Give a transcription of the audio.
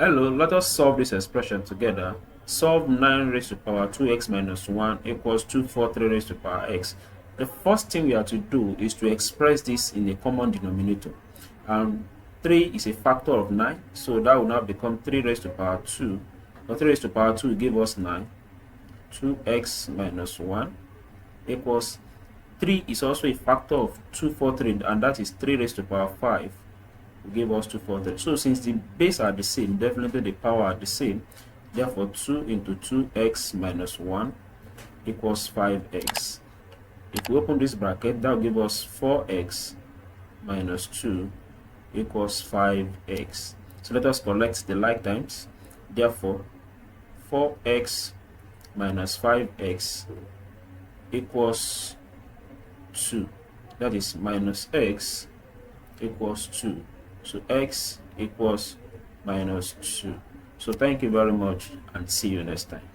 Hello, let us solve this expression together. Solve 9 raised to power 2x minus 1 equals 243 raised to power x. The first thing we have to do is to express this in a common denominator. 3 is a factor of 9, so that will now become 3 raised to power 2. Or 3 raised to power 2 will give us 9. 2x minus 1 equals 3 is also a factor of 243, and that is 3 raised to power 5. Will give us 243. So since the base are the same, definitely the power are the same. Therefore, 2 into 2x minus 1 equals 5x. If we open this bracket, that will give us 4x minus 2 equals 5x. So let us collect the like times. Therefore, 4x minus 5x equals 2. That is minus x equals 2. So x equals minus 2. So thank you very much and see you next time.